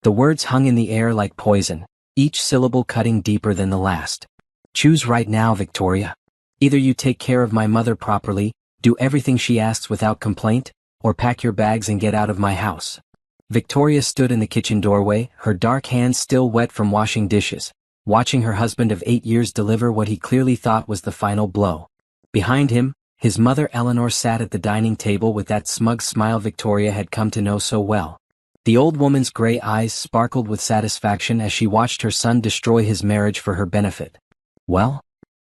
The words hung in the air like poison, each syllable cutting deeper than the last. Choose right now, Victoria. Either you take care of my mother properly, do everything she asks without complaint, or pack your bags and get out of my house. Victoria stood in the kitchen doorway, her dark hands still wet from washing dishes, watching her husband of 8 years deliver what he clearly thought was the final blow. Behind him, his mother Eleanor sat at the dining table with that smug smile Victoria had come to know so well. The old woman's gray eyes sparkled with satisfaction as she watched her son destroy his marriage for her benefit. Well?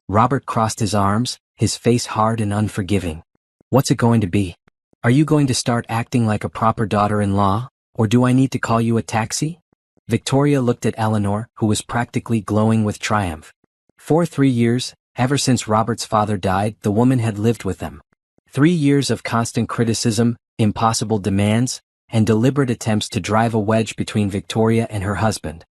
Robert crossed his arms, his face hard and unforgiving. What's it going to be? Are you going to start acting like a proper daughter-in-law, or do I need to call you a taxi? Victoria looked at Eleanor, who was practically glowing with triumph. For 3 years, ever since Robert's father died, the woman had lived with them. 3 years of constant criticism, impossible demands, and deliberate attempts to drive a wedge between Victoria and her husband.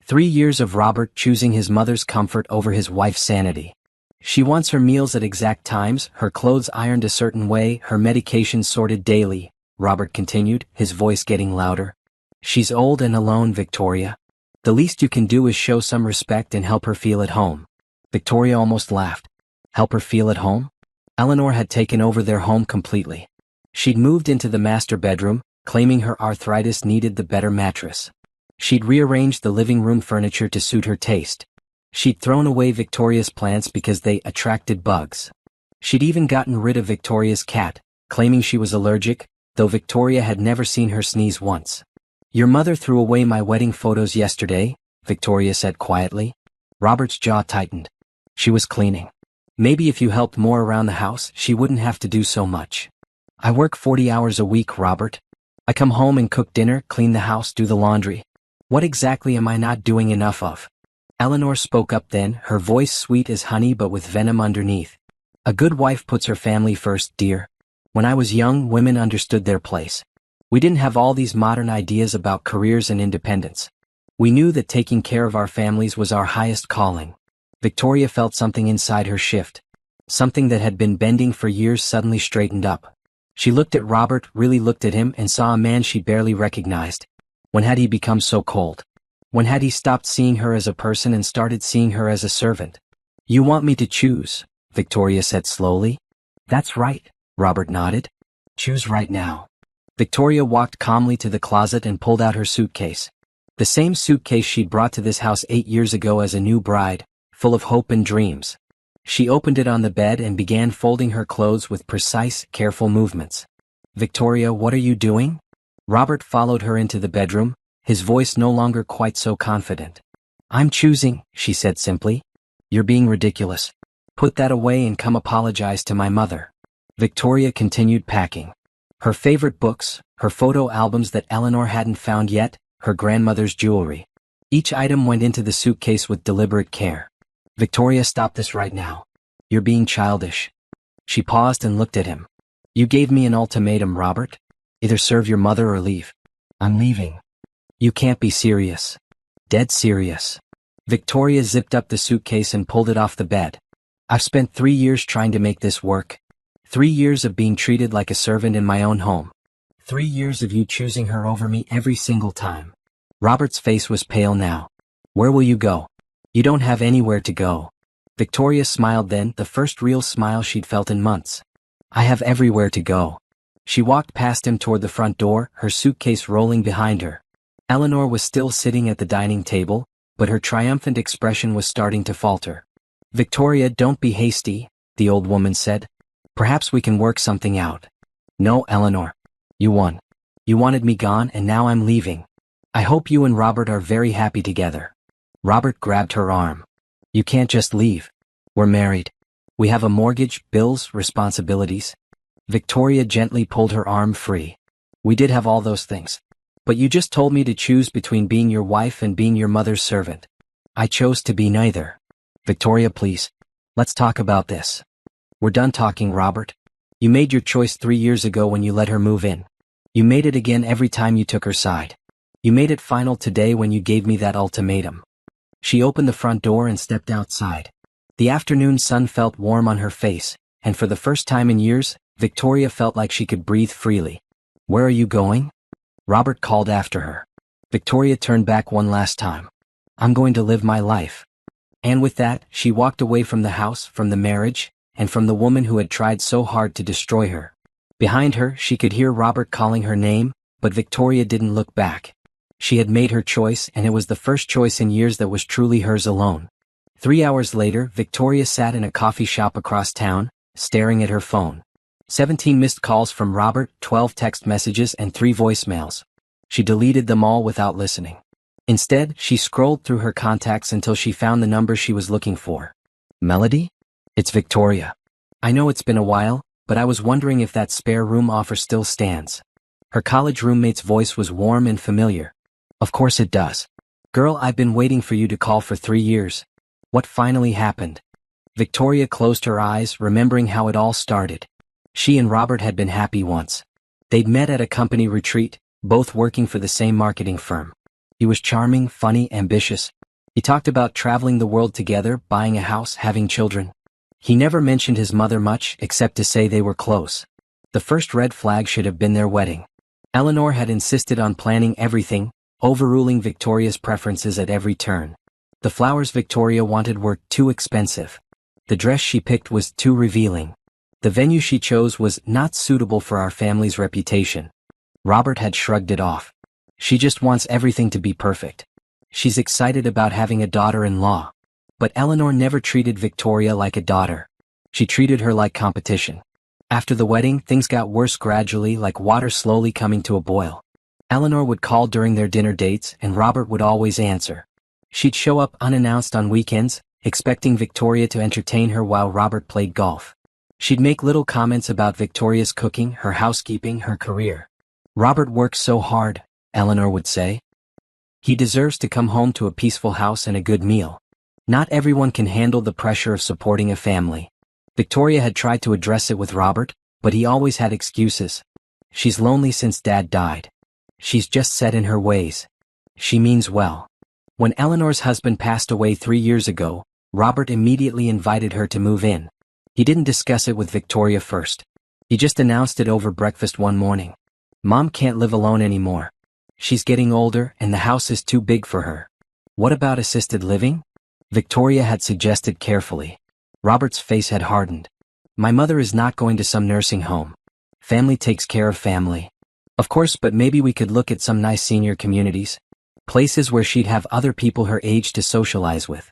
3 years of Robert choosing his mother's comfort over his wife's sanity. She wants her meals at exact times, her clothes ironed a certain way, her medications sorted daily, Robert continued, his voice getting louder. She's old and alone, Victoria. The least you can do is show some respect and help her feel at home. Victoria almost laughed. Help her feel at home? Eleanor had taken over their home completely. She'd moved into the master bedroom, claiming her arthritis needed the better mattress. She'd rearranged the living room furniture to suit her taste. She'd thrown away Victoria's plants because they attracted bugs. She'd even gotten rid of Victoria's cat, claiming she was allergic, though Victoria had never seen her sneeze once. Your mother threw away my wedding photos yesterday, Victoria said quietly. Robert's jaw tightened. She was cleaning. Maybe if you helped more around the house, she wouldn't have to do so much. I work 40 hours a week, Robert. I come home and cook dinner, clean the house, do the laundry. What exactly am I not doing enough of? Eleanor spoke up then, her voice sweet as honey but with venom underneath. A good wife puts her family first, dear. When I was young, women understood their place. We didn't have all these modern ideas about careers and independence. We knew that taking care of our families was our highest calling. Victoria felt something inside her shift. Something that had been bending for years suddenly straightened up. She looked at Robert, really looked at him, and saw a man she barely recognized. When had he become so cold? When had he stopped seeing her as a person and started seeing her as a servant? You want me to choose, Victoria said slowly. That's right, Robert nodded. Choose right now. Victoria walked calmly to the closet and pulled out her suitcase. The same suitcase she'd brought to this house 8 years ago as a new bride, full of hope and dreams. She opened it on the bed and began folding her clothes with precise, careful movements. Victoria, what are you doing? Robert followed her into the bedroom, his voice no longer quite so confident. I'm choosing, she said simply. You're being ridiculous. Put that away and come apologize to my mother. Victoria continued packing. Her favorite books, her photo albums that Eleanor hadn't found yet, her grandmother's jewelry. Each item went into the suitcase with deliberate care. Victoria, stop this right now. You're being childish. She paused and looked at him. You gave me an ultimatum, Robert. Either serve your mother or leave. I'm leaving. You can't be serious. Dead serious. Victoria zipped up the suitcase and pulled it off the bed. I've spent 3 years trying to make this work. 3 years of being treated like a servant in my own home. 3 years of you choosing her over me every single time. Robert's face was pale now. Where will you go? You don't have anywhere to go. Victoria smiled then, the first real smile she'd felt in months. I have everywhere to go. She walked past him toward the front door, her suitcase rolling behind her. Eleanor was still sitting at the dining table, but her triumphant expression was starting to falter. Victoria, don't be hasty, the old woman said. Perhaps we can work something out. No, Eleanor. You won. You wanted me gone and now I'm leaving. I hope you and Robert are very happy together. Robert grabbed her arm. You can't just leave. We're married. We have a mortgage, bills, responsibilities. Victoria gently pulled her arm free. We did have all those things. But you just told me to choose between being your wife and being your mother's servant. I chose to be neither. Victoria, please. Let's talk about this. We're done talking, Robert. You made your choice 3 years ago when you let her move in. You made it again every time you took her side. You made it final today when you gave me that ultimatum. She opened the front door and stepped outside. The afternoon sun felt warm on her face, and for the first time in years, Victoria felt like she could breathe freely. Where are you going? Robert called after her. Victoria turned back one last time. I'm going to live my life. And with that, she walked away from the house, from the marriage, and from the woman who had tried so hard to destroy her. Behind her, she could hear Robert calling her name, but Victoria didn't look back. She had made her choice, and it was the first choice in years that was truly hers alone. 3 hours later, Victoria sat in a coffee shop across town, staring at her phone. 17 missed calls from Robert, 12 text messages, and 3 voicemails. She deleted them all without listening. Instead, she scrolled through her contacts until she found the number she was looking for. Melody? It's Victoria. I know it's been a while, but I was wondering if that spare room offer still stands. Her college roommate's voice was warm and familiar. Of course it does. Girl, I've been waiting for you to call for 3 years. What finally happened? Victoria closed her eyes, remembering how it all started. She and Robert had been happy once. They'd met at a company retreat, both working for the same marketing firm. He was charming, funny, ambitious. He talked about traveling the world together, buying a house, having children. He never mentioned his mother much, except to say they were close. The first red flag should have been their wedding. Eleanor had insisted on planning everything, overruling Victoria's preferences at every turn. The flowers Victoria wanted were too expensive. The dress she picked was too revealing. The venue she chose was not suitable for our family's reputation. Robert had shrugged it off. She just wants everything to be perfect. She's excited about having a daughter-in-law. But Eleanor never treated Victoria like a daughter. She treated her like competition. After the wedding, things got worse gradually, like water slowly coming to a boil. Eleanor would call during their dinner dates, and Robert would always answer. She'd show up unannounced on weekends, expecting Victoria to entertain her while Robert played golf. She'd make little comments about Victoria's cooking, her housekeeping, her career. Robert works so hard, Eleanor would say. He deserves to come home to a peaceful house and a good meal. Not everyone can handle the pressure of supporting a family. Victoria had tried to address it with Robert, but he always had excuses. She's lonely since Dad died. She's just set in her ways. She means well. When Eleanor's husband passed away 3 years ago, Robert immediately invited her to move in. He didn't discuss it with Victoria first. He just announced it over breakfast one morning. Mom can't live alone anymore. She's getting older and the house is too big for her. What about assisted living? Victoria had suggested carefully. Robert's face had hardened. My mother is not going to some nursing home. Family takes care of family. Of course, but maybe we could look at some nice senior communities. Places where she'd have other people her age to socialize with.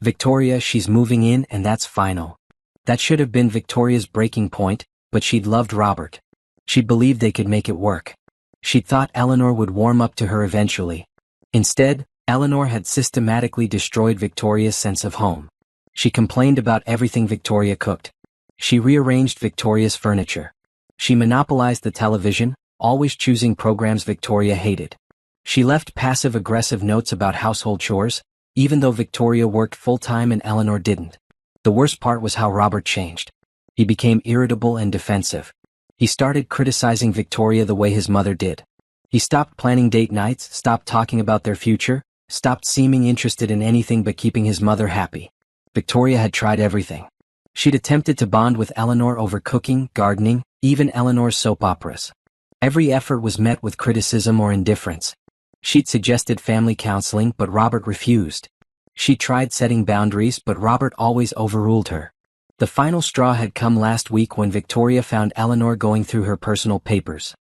Victoria, she's moving in and that's final. That should have been Victoria's breaking point, but she'd loved Robert. She believed they could make it work. She'd thought Eleanor would warm up to her eventually. Instead, Eleanor had systematically destroyed Victoria's sense of home. She complained about everything Victoria cooked. She rearranged Victoria's furniture. She monopolized the television, always choosing programs Victoria hated. She left passive-aggressive notes about household chores, even though Victoria worked full-time and Eleanor didn't. The worst part was how Robert changed. He became irritable and defensive. He started criticizing Victoria the way his mother did. He stopped planning date nights, stopped talking about their future, stopped seeming interested in anything but keeping his mother happy. Victoria had tried everything. She'd attempted to bond with Eleanor over cooking, gardening, even Eleanor's soap operas. Every effort was met with criticism or indifference. She'd suggested family counseling, but Robert refused. She tried setting boundaries, but Robert always overruled her. The final straw had come last week when Victoria found Eleanor going through her personal papers.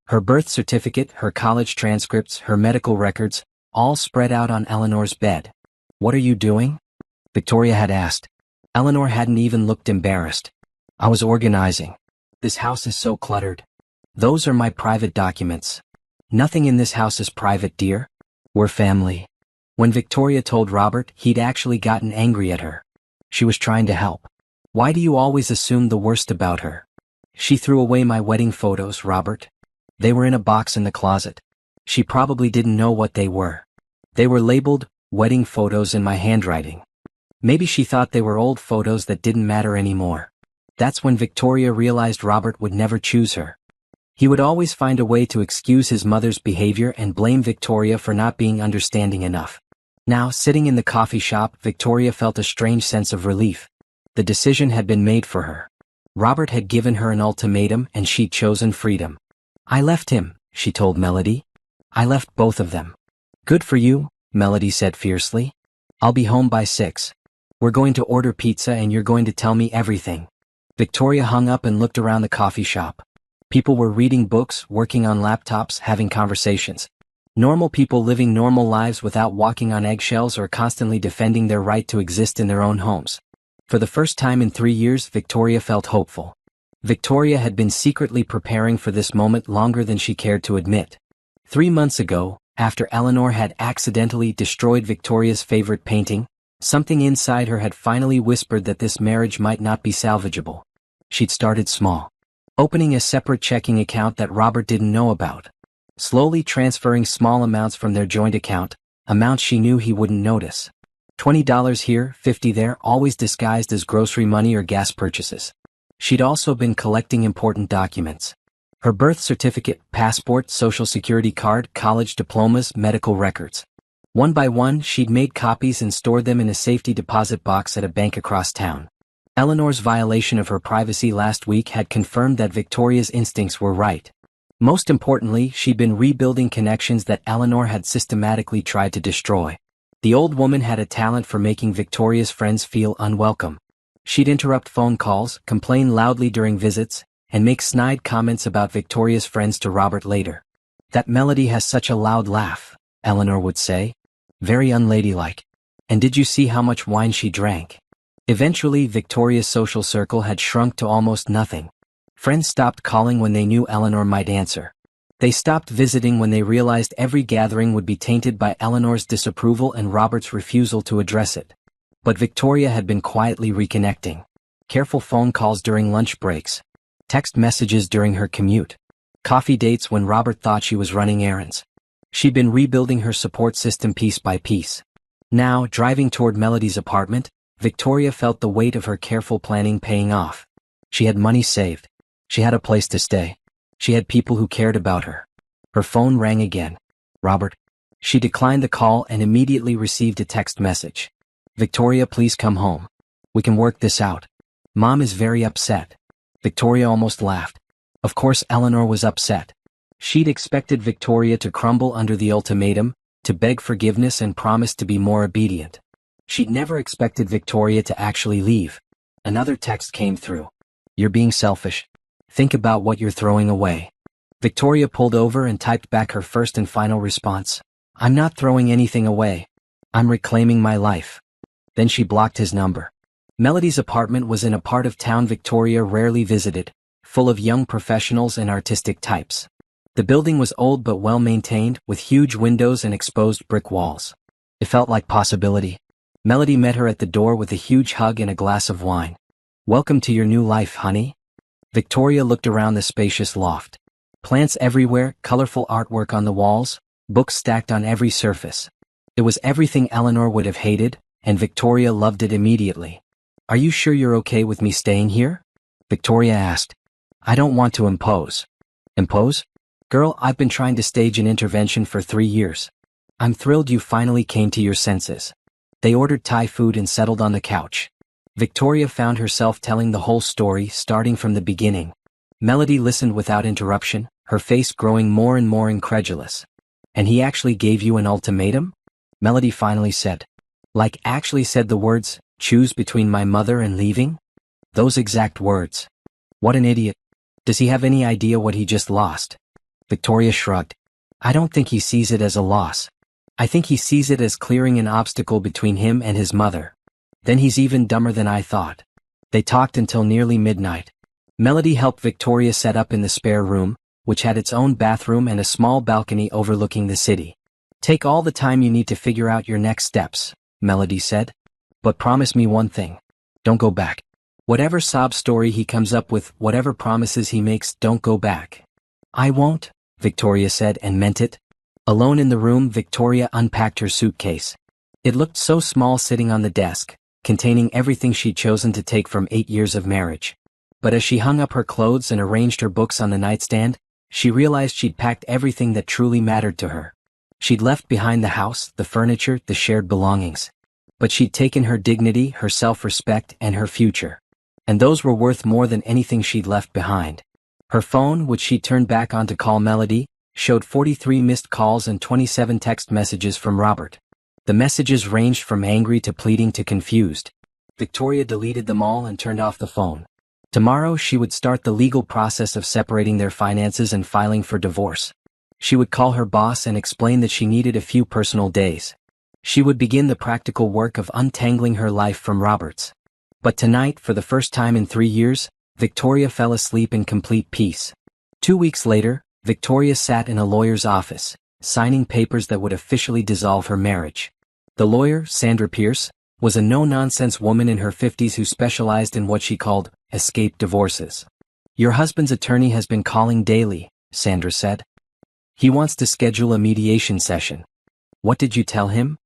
Her birth certificate, her college transcripts, her medical records, all spread out on Eleanor's bed. "What are you doing?" Victoria had asked. Eleanor hadn't even looked embarrassed. "I was organizing. This house is so cluttered. Those are my private documents." "Nothing in this house is private, dear. We're family." When Victoria told Robert, he'd actually gotten angry at her. She was trying to help. "Why do you always assume the worst about her?" "She threw away my wedding photos, Robert. They were in a box in the closet. She probably didn't know what they were. They were labeled, wedding photos in my handwriting. Maybe she thought they were old photos that didn't matter anymore." That's when Victoria realized Robert would never choose her. He would always find a way to excuse his mother's behavior and blame Victoria for not being understanding enough. Now, sitting in the coffee shop, Victoria felt a strange sense of relief. The decision had been made for her. Robert had given her an ultimatum and she'd chosen freedom. "I left him," she told Melody. "I left both of them. Good for you, Melody said fiercely. I'll be home by 6. We're going to order pizza and you're going to tell me everything. Victoria hung up and looked around the coffee shop. People were reading books, working on laptops, having conversations. Normal people living normal lives without walking on eggshells or constantly defending their right to exist in their own homes. For the first time in 3 years, Victoria felt hopeful. Victoria had been secretly preparing for this moment longer than she cared to admit. 3 months ago, after Eleanor had accidentally destroyed Victoria's favorite painting, something inside her had finally whispered that this marriage might not be salvageable. She'd started small, opening a separate checking account that Robert didn't know about, slowly transferring small amounts from their joint account, amounts she knew he wouldn't notice. $20 here, $50 there, always disguised as grocery money or gas purchases. She'd also been collecting important documents. Her birth certificate, passport, social security card, college diplomas, medical records. One by one, she'd made copies and stored them in a safety deposit box at a bank across town. Eleanor's violation of her privacy last week had confirmed that Victoria's instincts were right. Most importantly, she'd been rebuilding connections that Eleanor had systematically tried to destroy. The old woman had a talent for making Victoria's friends feel unwelcome. She'd interrupt phone calls, complain loudly during visits, and make snide comments about Victoria's friends to Robert later. That Melody has such a loud laugh, Eleanor would say. Very unladylike. And did you see how much wine she drank? Eventually, Victoria's social circle had shrunk to almost nothing. Friends stopped calling when they knew Eleanor might answer. They stopped visiting when they realized every gathering would be tainted by Eleanor's disapproval and Robert's refusal to address it. But Victoria had been quietly reconnecting. Careful phone calls during lunch breaks. Text messages during her commute. Coffee dates when Robert thought she was running errands. She'd been rebuilding her support system piece by piece. Now, driving toward Melody's apartment, Victoria felt the weight of her careful planning paying off. She had money saved. She had a place to stay. She had people who cared about her. Her phone rang again. Robert. She declined the call and immediately received a text message. Victoria, please come home. We can work this out. Mom is very upset. Victoria almost laughed. Of course Eleanor was upset. She'd expected Victoria to crumble under the ultimatum, to beg forgiveness and promise to be more obedient. She'd never expected Victoria to actually leave. Another text came through. You're being selfish. Think about what you're throwing away. Victoria pulled over and typed back her first and final response. I'm not throwing anything away. I'm reclaiming my life. Then she blocked his number. Melody's apartment was in a part of town Victoria rarely visited, full of young professionals and artistic types. The building was old but well-maintained, with huge windows and exposed brick walls. It felt like possibility. Melody met her at the door with a huge hug and a glass of wine. Welcome to your new life, honey. Victoria looked around the spacious loft. Plants everywhere, colorful artwork on the walls, books stacked on every surface. It was everything Eleanor would have hated, and Victoria loved it immediately. Are you sure you're okay with me staying here? Victoria asked. I don't want to impose. Impose? Girl, I've been trying to stage an intervention for 3 years. I'm thrilled you finally came to your senses. They ordered Thai food and settled on the couch. Victoria found herself telling the whole story, starting from the beginning. Melody listened without interruption, her face growing more and more incredulous. And he actually gave you an ultimatum? Melody finally said. Like actually said the words, choose between my mother and leaving? Those exact words. What an idiot. Does he have any idea what he just lost? Victoria shrugged. I don't think he sees it as a loss. I think he sees it as clearing an obstacle between him and his mother. Then he's even dumber than I thought. They talked until nearly midnight. Melody helped Victoria set up in the spare room, which had its own bathroom and a small balcony overlooking the city. Take all the time you need to figure out your next steps, Melody said. But promise me one thing. Don't go back. Whatever sob story he comes up with, whatever promises he makes, don't go back. I won't, Victoria said and meant it. Alone in the room, Victoria unpacked her suitcase. It looked so small sitting on the desk, containing everything she'd chosen to take from 8 years of marriage. But as she hung up her clothes and arranged her books on the nightstand, she realized she'd packed everything that truly mattered to her. She'd left behind the house, the furniture, the shared belongings. But she'd taken her dignity, her self-respect, and her future. And those were worth more than anything she'd left behind. Her phone, which she turned back on to call Melody, showed 43 missed calls and 27 text messages from Robert. The messages ranged from angry to pleading to confused. Victoria deleted them all and turned off the phone. Tomorrow she would start the legal process of separating their finances and filing for divorce. She would call her boss and explain that she needed a few personal days. She would begin the practical work of untangling her life from Robert's. But tonight, for the first time in 3 years, Victoria fell asleep in complete peace. 2 weeks later, Victoria sat in a lawyer's office, signing papers that would officially dissolve her marriage. The lawyer, Sandra Pierce, was a no-nonsense woman in her 50s who specialized in what she called escape divorces. "Your husband's attorney has been calling daily," Sandra said. "He wants to schedule a mediation session." "What did you tell him?"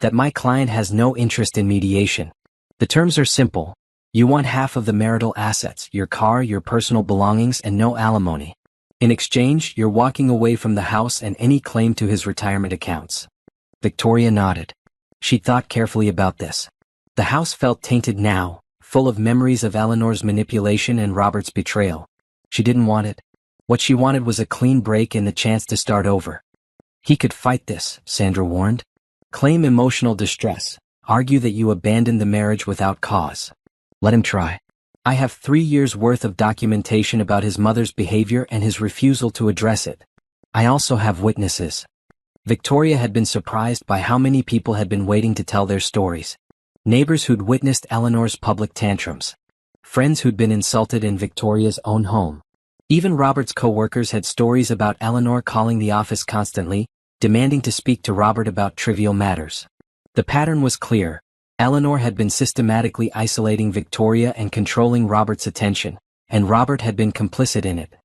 "That my client has no interest in mediation. The terms are simple. You want half of the marital assets, your car, your personal belongings, and no alimony. In exchange, you're walking away from the house and any claim to his retirement accounts." Victoria nodded. She thought carefully about this. The house felt tainted now, full of memories of Eleanor's manipulation and Robert's betrayal. She didn't want it. What she wanted was a clean break and the chance to start over. "He could fight this," Sandra warned. "Claim emotional distress. Argue that you abandoned the marriage without cause. Let him try. I have 3 years' worth of documentation about his mother's behavior and his refusal to address it. I also have witnesses." Victoria had been surprised by how many people had been waiting to tell their stories. Neighbors who'd witnessed Eleanor's public tantrums. Friends who'd been insulted in Victoria's own home. Even Robert's co-workers had stories about Eleanor calling the office constantly, demanding to speak to Robert about trivial matters. The pattern was clear. Eleanor had been systematically isolating Victoria and controlling Robert's attention, and Robert had been complicit in it.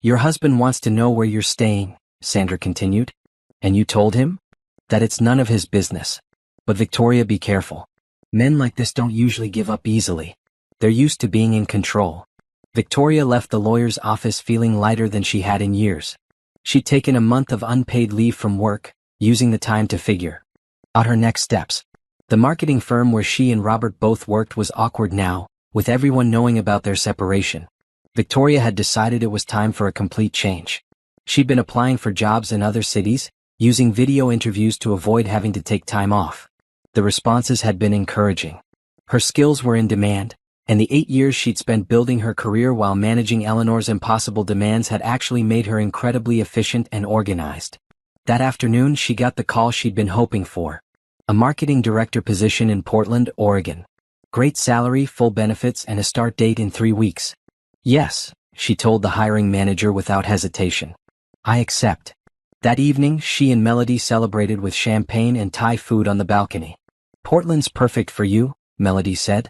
"Your husband wants to know where you're staying," Sandra continued. "And you told him?" "That it's none of his business. But Victoria, be careful. Men like this don't usually give up easily. They're used to being in control." Victoria left the lawyer's office feeling lighter than she had in years. She'd taken a month of unpaid leave from work, using the time to figure out her next steps. The marketing firm where she and Robert both worked was awkward now, with everyone knowing about their separation. Victoria had decided it was time for a complete change. She'd been applying for jobs in other cities, using video interviews to avoid having to take time off. The responses had been encouraging. Her skills were in demand, and the 8 years she'd spent building her career while managing Eleanor's impossible demands had actually made her incredibly efficient and organized. That afternoon she got the call she'd been hoping for. A marketing director position in Portland, Oregon. Great salary, full benefits, and a start date in 3 weeks. "Yes," she told the hiring manager without hesitation. "I accept." That evening, she and Melody celebrated with champagne and Thai food on the balcony. "Portland's perfect for you," Melody said.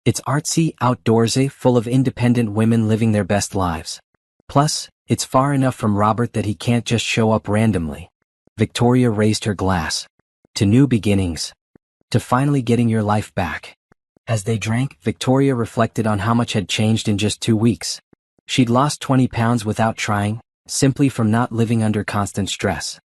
"It's artsy, outdoorsy, full of independent women living their best lives. Plus, it's far enough from Robert that he can't just show up randomly." Victoria raised her glass. "To new beginnings. To finally getting your life back." As they drank, Victoria reflected on how much had changed in just 2 weeks. She'd lost 20 pounds without trying, simply from not living under constant stress.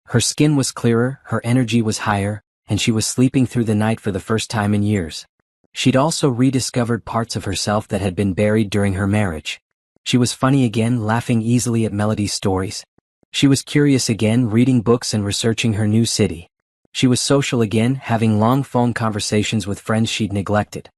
Her skin was clearer, her energy was higher, and she was sleeping through the night for the first time in years. She'd also rediscovered parts of herself that had been buried during her marriage. She was funny again, laughing easily at Melody's stories. She was curious again, reading books and researching her new city. She was social again, having long phone conversations with friends she'd neglected.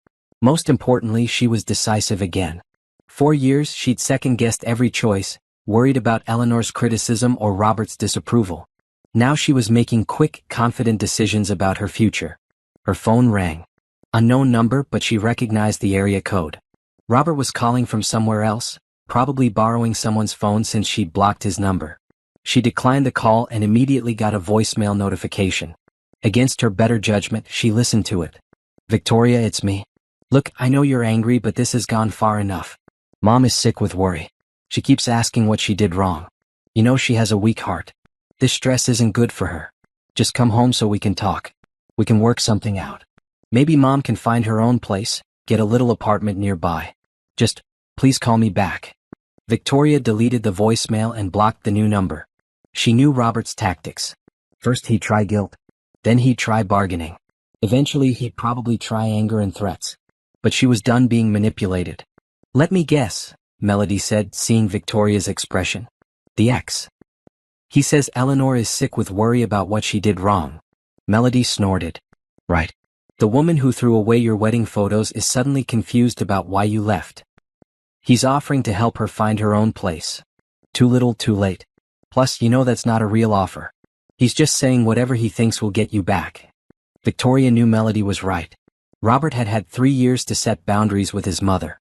Most importantly, she was decisive again. 4 years she'd second-guessed every choice, worried about Eleanor's criticism or Robert's disapproval. Now she was making quick, confident decisions about her future. Her phone rang. Unknown number, but she recognized the area code. Robert was calling from somewhere else, probably borrowing someone's phone since she'd blocked his number. She declined the call and immediately got a voicemail notification. Against her better judgment, she listened to it. "Victoria, it's me. Look, I know you're angry, but this has gone far enough. Mom is sick with worry. She keeps asking what she did wrong. You know she has a weak heart. This stress isn't good for her. Just come home so we can talk. We can work something out. Maybe Mom can find her own place, get a little apartment nearby. Just, please call me back." Victoria deleted the voicemail and blocked the new number. She knew Robert's tactics. First he'd try guilt. Then he'd try bargaining. Eventually he'd probably try anger and threats. But she was done being manipulated. "Let me guess," Melody said, seeing Victoria's expression. "The ex." He says Eleanor is sick with worry about what she did wrong. Melody snorted. Right. The woman who threw away your wedding photos is suddenly confused about why you left. He's offering to help her find her own place. Too little, too late. Plus, you know that's not a real offer. He's just saying whatever he thinks will get you back. Victoria knew Melody was right. Robert had had 3 years to set boundaries with his mother.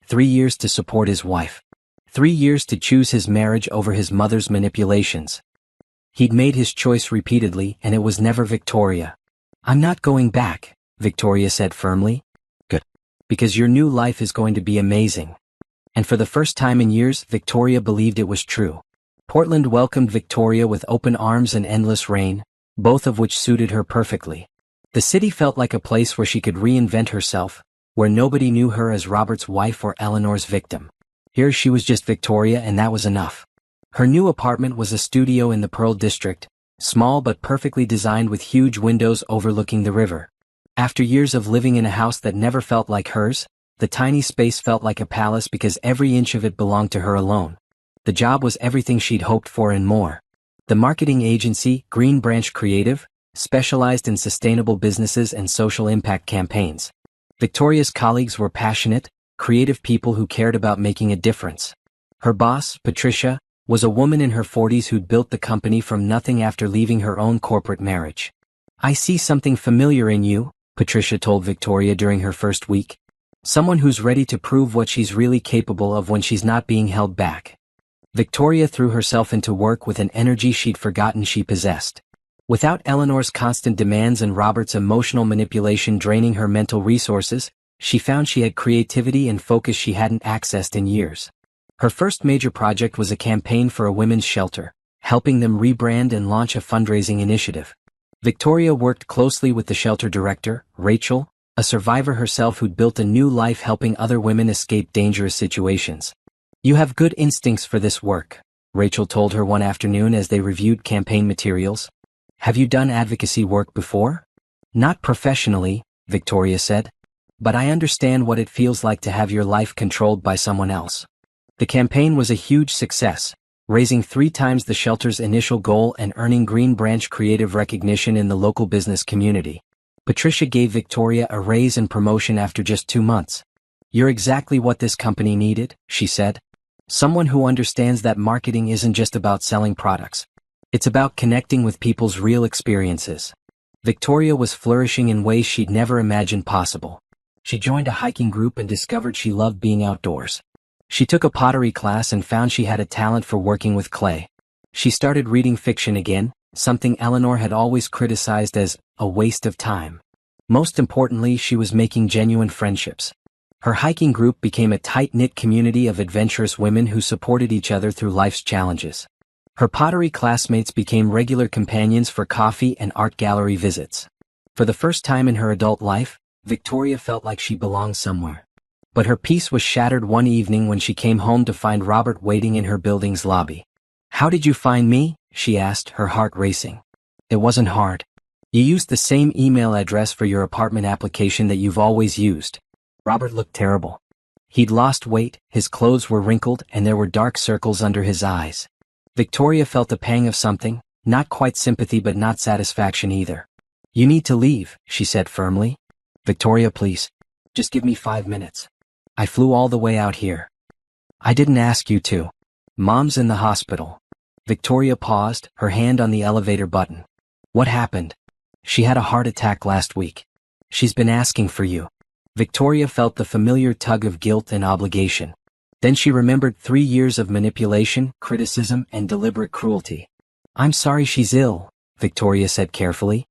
3 years to support his wife. 3 years to choose his marriage over his mother's manipulations. He'd made his choice repeatedly, and it was never Victoria. I'm not going back, Victoria said firmly. Good. Because your new life is going to be amazing. And for the first time in years, Victoria believed it was true. Portland welcomed Victoria with open arms and endless rain, both of which suited her perfectly. The city felt like a place where she could reinvent herself, where nobody knew her as Robert's wife or Eleanor's victim. Here she was just Victoria, and that was enough. Her new apartment was a studio in the Pearl District, small but perfectly designed with huge windows overlooking the river. After years of living in a house that never felt like hers, the tiny space felt like a palace because every inch of it belonged to her alone. The job was everything she'd hoped for and more. The marketing agency, Green Branch Creative, specialized in sustainable businesses and social impact campaigns. Victoria's colleagues were passionate, creative people who cared about making a difference. Her boss, Patricia, was a woman in her 40s who'd built the company from nothing after leaving her own corporate marriage. I see something familiar in you, Patricia told Victoria during her first week. Someone who's ready to prove what she's really capable of when she's not being held back. Victoria threw herself into work with an energy she'd forgotten she possessed. Without Eleanor's constant demands and Robert's emotional manipulation draining her mental resources, she found she had creativity and focus she hadn't accessed in years. Her first major project was a campaign for a women's shelter, helping them rebrand and launch a fundraising initiative. Victoria worked closely with the shelter director, Rachel, a survivor herself who'd built a new life helping other women escape dangerous situations. You have good instincts for this work, Rachel told her one afternoon as they reviewed campaign materials. Have you done advocacy work before? Not professionally, Victoria said. But I understand what it feels like to have your life controlled by someone else. The campaign was a huge success, raising 3 times the shelter's initial goal and earning Green Branch Creative recognition in the local business community. Patricia gave Victoria a raise and promotion after just 2 months. You're exactly what this company needed, she said. Someone who understands that marketing isn't just about selling products. It's about connecting with people's real experiences. Victoria was flourishing in ways she'd never imagined possible. She joined a hiking group and discovered she loved being outdoors. She took a pottery class and found she had a talent for working with clay. She started reading fiction again, something Eleanor had always criticized as a waste of time. Most importantly, she was making genuine friendships. Her hiking group became a tight-knit community of adventurous women who supported each other through life's challenges. Her pottery classmates became regular companions for coffee and art gallery visits. For the first time in her adult life, Victoria felt like she belonged somewhere. But her peace was shattered one evening when she came home to find Robert waiting in her building's lobby. How did you find me? She asked, her heart racing. It wasn't hard. You used the same email address for your apartment application that you've always used. Robert looked terrible. He'd lost weight, his clothes were wrinkled, and there were dark circles under his eyes. Victoria felt a pang of something, not quite sympathy but not satisfaction either. You need to leave, she said firmly. Victoria, please. Just give me 5 minutes. I flew all the way out here. I didn't ask you to. Mom's in the hospital. Victoria paused, her hand on the elevator button. What happened? She had a heart attack last week. She's been asking for you. Victoria felt the familiar tug of guilt and obligation. Then she remembered 3 years of manipulation, criticism, and deliberate cruelty. I'm sorry she's ill, Victoria said carefully.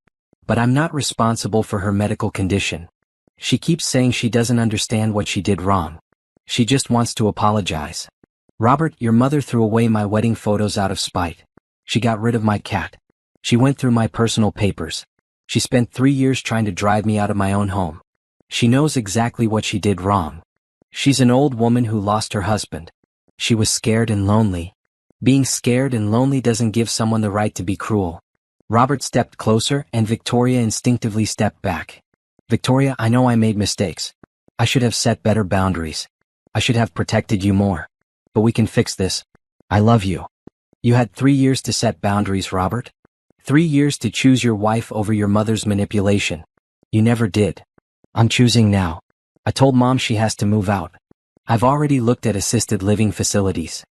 But I'm not responsible for her medical condition. She keeps saying she doesn't understand what she did wrong. She just wants to apologize. Robert, your mother threw away my wedding photos out of spite. She got rid of my cat. She went through my personal papers. She spent 3 years trying to drive me out of my own home. She knows exactly what she did wrong. She's an old woman who lost her husband. She was scared and lonely. Being scared and lonely doesn't give someone the right to be cruel. Robert stepped closer and Victoria instinctively stepped back. Victoria, I know I made mistakes. I should have set better boundaries. I should have protected you more. But we can fix this. I love you. You had 3 years to set boundaries, Robert. 3 years to choose your wife over your mother's manipulation. You never did. I'm choosing now. I told Mom she has to move out. I've already looked at assisted living facilities.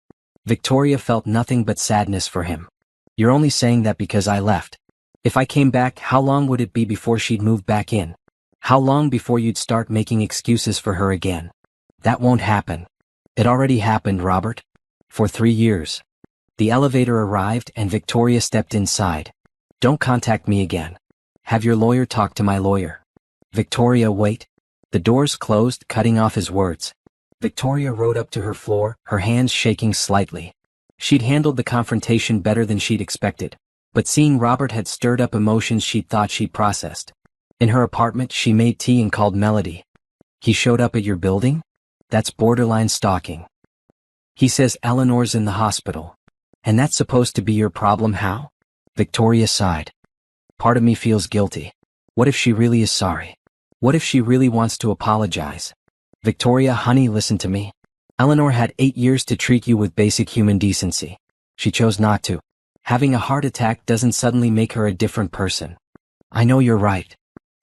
Victoria felt nothing but sadness for him. You're only saying that because I left. If I came back, how long would it be before she'd move back in? How long before you'd start making excuses for her again? That won't happen. It already happened, Robert. For 3 years. The elevator arrived and Victoria stepped inside. Don't contact me again. Have your lawyer talk to my lawyer. Victoria, wait. The doors closed, cutting off his words. Victoria rode up to her floor, her hands shaking slightly. She'd handled the confrontation better than she'd expected, but seeing Robert had stirred up emotions she'd thought she'd processed. In her apartment, she made tea and called Melody. He showed up at your building? That's borderline stalking. He says Eleanor's in the hospital. And that's supposed to be your problem, how? Victoria sighed. Part of me feels guilty. What if she really is sorry? What if she really wants to apologize? Victoria, honey, listen to me. Eleanor had 8 years to treat you with basic human decency. She chose not to. Having a heart attack doesn't suddenly make her a different person. I know you're right.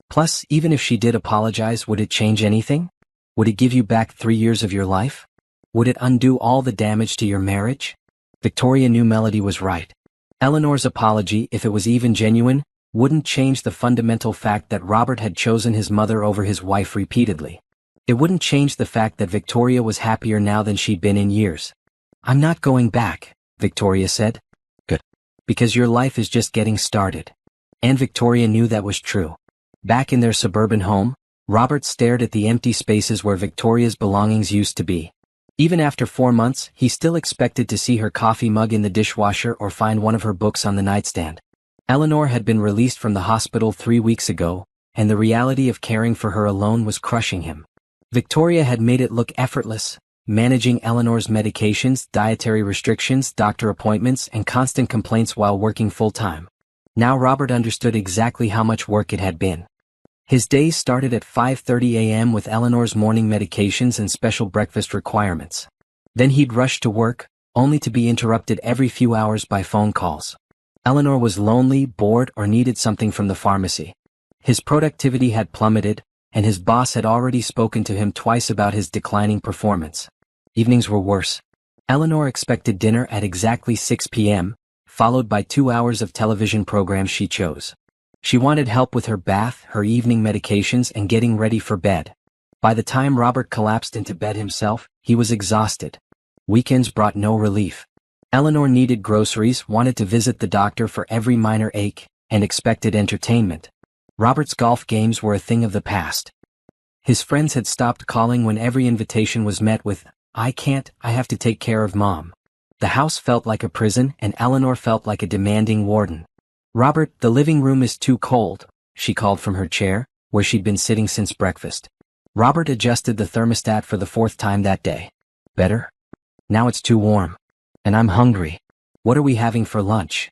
Plus, even if she did apologize, would it change anything? Would it give you back 3 years of your life? Would it undo all the damage to your marriage? Victoria knew Melody was right. Eleanor's apology, if it was even genuine, wouldn't change the fundamental fact that Robert had chosen his mother over his wife repeatedly. It wouldn't change the fact that Victoria was happier now than she'd been in years. I'm not going back, Victoria said. Good. Because your life is just getting started. And Victoria knew that was true. Back in their suburban home, Robert stared at the empty spaces where Victoria's belongings used to be. Even after 4 months, he still expected to see her coffee mug in the dishwasher or find one of her books on the nightstand. Eleanor had been released from the hospital 3 weeks ago, and the reality of caring for her alone was crushing him. Victoria had made it look effortless, managing Eleanor's medications, dietary restrictions, doctor appointments, and constant complaints while working full-time. Now Robert understood exactly how much work it had been. His days started at 5:30 a.m. with Eleanor's morning medications and special breakfast requirements. Then he'd rush to work, only to be interrupted every few hours by phone calls. Eleanor was lonely, bored, or needed something from the pharmacy. His productivity had plummeted, and his boss had already spoken to him twice about his declining performance. Evenings were worse. Eleanor expected dinner at exactly 6 p.m., followed by 2 hours of television programs she chose. She wanted help with her bath, her evening medications, and getting ready for bed. By the time Robert collapsed into bed himself, he was exhausted. Weekends brought no relief. Eleanor needed groceries, wanted to visit the doctor for every minor ache, and expected entertainment. Robert's golf games were a thing of the past. His friends had stopped calling when every invitation was met with, "I can't, I have to take care of Mom." The house felt like a prison, and Eleanor felt like a demanding warden. "Robert, the living room is too cold," she called from her chair, where she'd been sitting since breakfast. Robert adjusted the thermostat for the 4th time that day. "Better? Now it's too warm. And I'm hungry. What are we having for lunch?"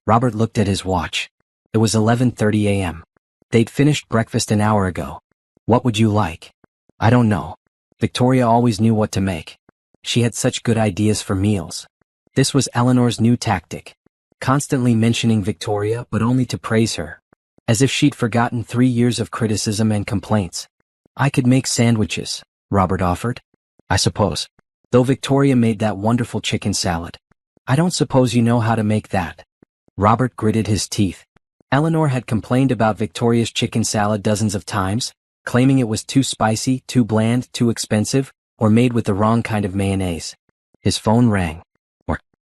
Robert looked at his watch. It was 11:30 a.m. They'd finished breakfast an hour ago. "What would you like?" "I don't know." Victoria always knew what to make. She had such good ideas for meals. This was Eleanor's new tactic. Constantly mentioning Victoria, but only to praise her. As if she'd forgotten 3 years of criticism and complaints. "I could make sandwiches," Robert offered. "I suppose. Though Victoria made that wonderful chicken salad. I don't suppose you know how to make that." Robert gritted his teeth. Eleanor had complained about Victoria's chicken salad dozens of times, claiming it was too spicy, too bland, too expensive, or made with the wrong kind of mayonnaise. His phone rang.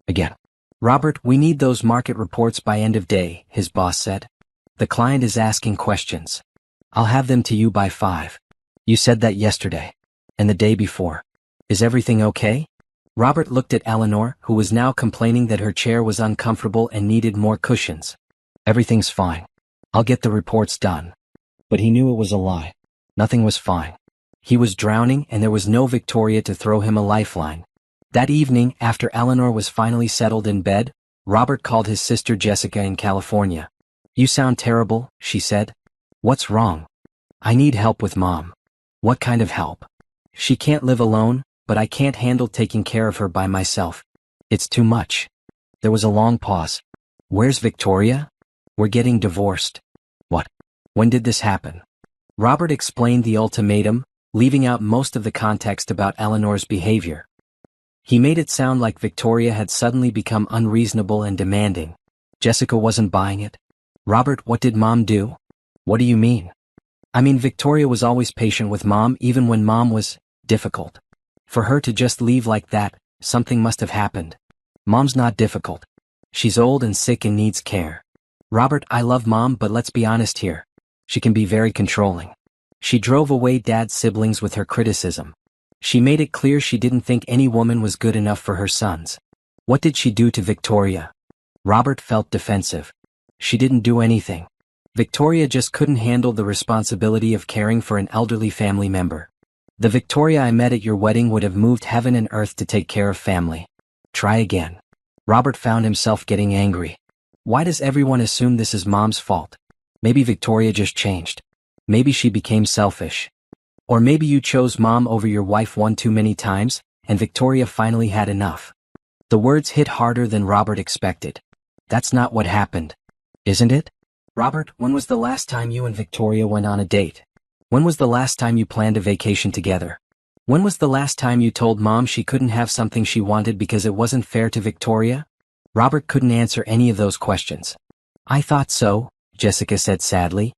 Again. "Robert, we need those market reports by end of day," his boss said. "The client is asking questions. I'll have them to you by 5. You said that yesterday. And the day before. Is everything okay?" Robert looked at Eleanor, who was now complaining that her chair was uncomfortable and needed more cushions. "Everything's fine. I'll get the reports done." But he knew it was a lie. Nothing was fine. He was drowning, and there was no Victoria to throw him a lifeline. That evening, after Eleanor was finally settled in bed, Robert called his sister Jessica in California. "You sound terrible," she said. "What's wrong?" "I need help with Mom." "What kind of help?" "She can't live alone, but I can't handle taking care of her by myself. It's too much." There was a long pause. Where's Victoria? We're getting divorced. What? When did this happen? Robert explained the ultimatum, leaving out most of the context about Eleanor's behavior. He made it sound like Victoria had suddenly become unreasonable and demanding. Jessica wasn't buying it. Robert, what did Mom do? What do you mean? I mean, Victoria was always patient with Mom even when Mom was difficult. For her to just leave like that, something must have happened. Mom's not difficult. She's old and sick and needs care. Robert, I love Mom, but let's be honest here. She can be very controlling. She drove away Dad's siblings with her criticism. She made it clear she didn't think any woman was good enough for her sons. What did she do to Victoria? Robert felt defensive. She didn't do anything. Victoria just couldn't handle the responsibility of caring for an elderly family member. The Victoria I met at your wedding would have moved heaven and earth to take care of family. Try again. Robert found himself getting angry. Why does everyone assume this is Mom's fault? Maybe Victoria just changed. Maybe she became selfish. Or maybe you chose Mom over your wife one too many times, and Victoria finally had enough. The words hit harder than Robert expected. That's not what happened. Isn't it? Robert, when was the last time you and Victoria went on a date? When was the last time you planned a vacation together? When was the last time you told Mom she couldn't have something she wanted because it wasn't fair to Victoria? Robert couldn't answer any of those questions. I thought so, Jessica said sadly.